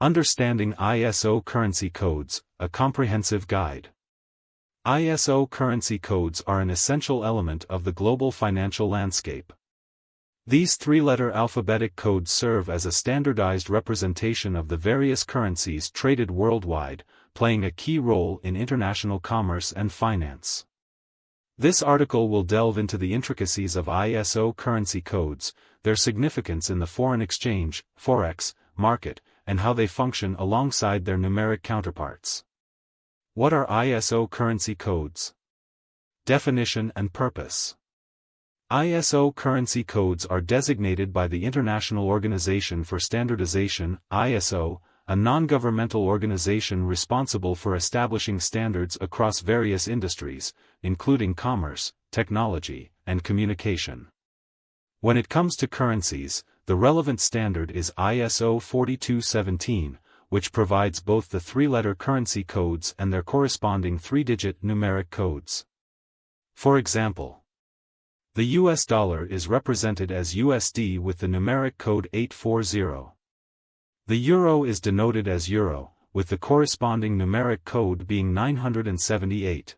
Understanding ISO Currency Codes, a comprehensive guide. ISO currency codes are an essential element of the global financial landscape. These three-letter alphabetic codes serve as a standardized representation of the various currencies traded worldwide, playing a key role in international commerce and finance. This article will delve into the intricacies of ISO currency codes, their significance in the foreign exchange, forex, market, and how they function alongside their numeric counterparts. What are ISO currency codes? Definition and purpose. ISO currency codes are designated by the International Organization for Standardization, ISO, a non-governmental organization responsible for establishing standards across various industries, including commerce, technology, and communication. When it comes to currencies, the relevant standard is ISO 4217, which provides both the three-letter currency codes and their corresponding three-digit numeric codes. For example, the US dollar is represented as USD with the numeric code 840. The euro is denoted as euro, with the corresponding numeric code being 978.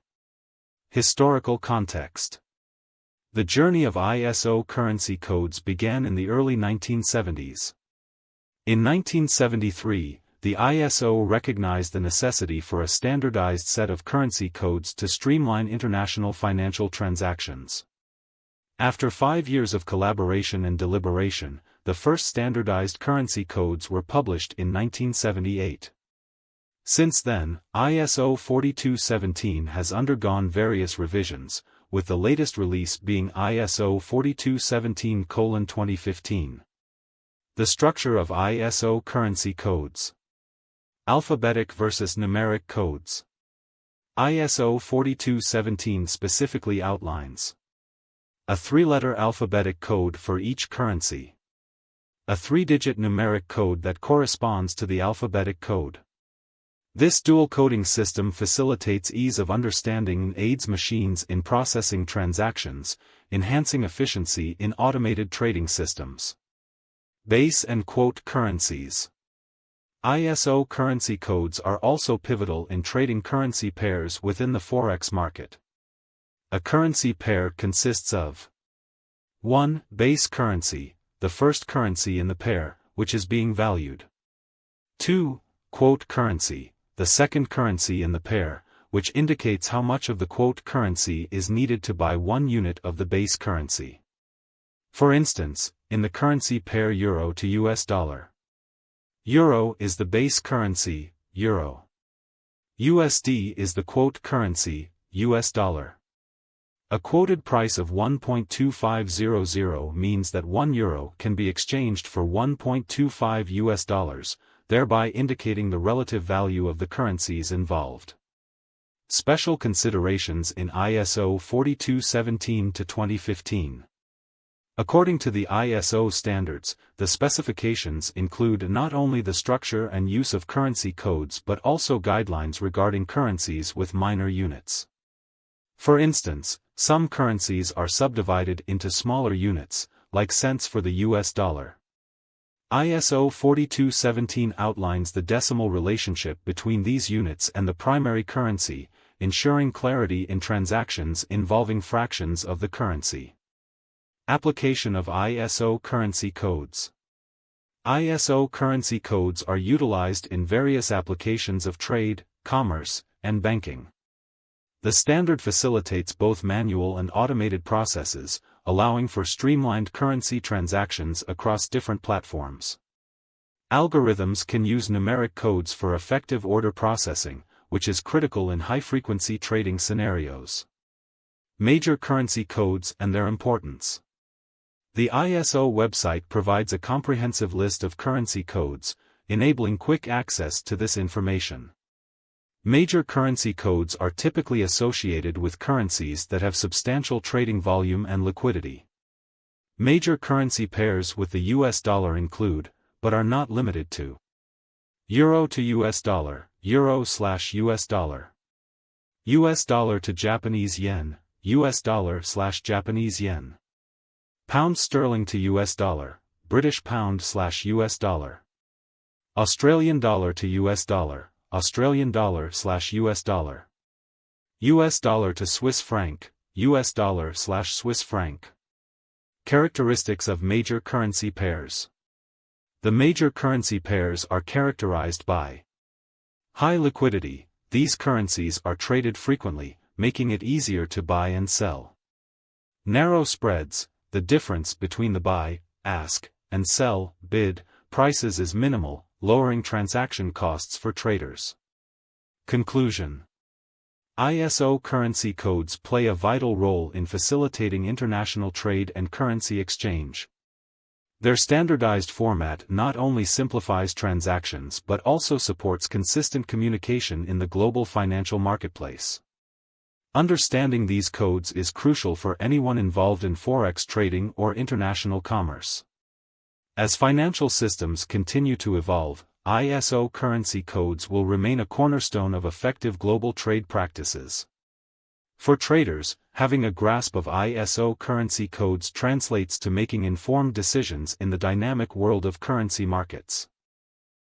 Historical context. The journey of ISO currency codes began in the early 1970s. In 1973, the ISO recognized the necessity for a standardized set of currency codes to streamline international financial transactions. After 5 years of collaboration and deliberation, the first standardized currency codes were published in 1978. Since then, ISO 4217 has undergone various revisions, with the latest release being ISO 4217:2015. The structure of ISO currency codes. Alphabetic versus numeric codes. ISO 4217 specifically outlines a three-letter alphabetic code for each currency, a three-digit numeric code that corresponds to the alphabetic code. This dual coding system facilitates ease of understanding and aids machines in processing transactions, enhancing efficiency in automated trading systems. Base and quote currencies. ISO currency codes are also pivotal in trading currency pairs within the forex market. A currency pair consists of 1. Base currency, the first currency in the pair, which is being valued. 2. Quote currency, the second currency in the pair, which indicates how much of the quote currency is needed to buy 1 unit of the base currency. For instance, in the currency pair euro to US dollar. Euro is the base currency, euro. USD is the quote currency, US dollar. A quoted price of 1.2500 means that 1 euro can be exchanged for 1.25 US dollars, thereby indicating the relative value of the currencies involved. Special considerations in ISO 4217-2015. According to the ISO standards, the specifications include not only the structure and use of currency codes but also guidelines regarding currencies with minor units. For instance, some currencies are subdivided into smaller units, like cents for the US dollar. ISO 4217 outlines the decimal relationship between these units and the primary currency, ensuring clarity in transactions involving fractions of the currency. Application of ISO currency codes. ISO currency codes are utilized in various applications of trade, commerce, and banking. The standard facilitates both manual and automated processes, allowing for streamlined currency transactions across different platforms. Algorithms can use numeric codes for effective order processing, which is critical in high-frequency trading scenarios. Major currency codes and their importance. The ISO website provides a comprehensive list of currency codes, enabling quick access to this information. Major currency codes are typically associated with currencies that have substantial trading volume and liquidity. Major currency pairs with the US dollar include, but are not limited to: Euro to US dollar, Euro/US dollar. US dollar to Japanese yen, US dollar/Japanese yen. Pound sterling to US dollar, British pound/US dollar. Australian dollar to US dollar, Australian dollar/US dollar. US dollar to Swiss franc, US dollar/Swiss franc. Characteristics of major currency pairs. The major currency pairs are characterized by high liquidity. These currencies are traded frequently, making it easier to buy and sell. Narrow spreads. The difference between the buy, ask, and sell, bid, prices is minimal, lowering transaction costs for traders. Conclusion. ISO currency codes play a vital role in facilitating international trade and currency exchange. Their standardized format not only simplifies transactions but also supports consistent communication in the global financial marketplace. Understanding these codes is crucial for anyone involved in forex trading or international commerce. As financial systems continue to evolve, ISO currency codes will remain a cornerstone of effective global trade practices. For traders, having a grasp of ISO currency codes translates to making informed decisions in the dynamic world of currency markets.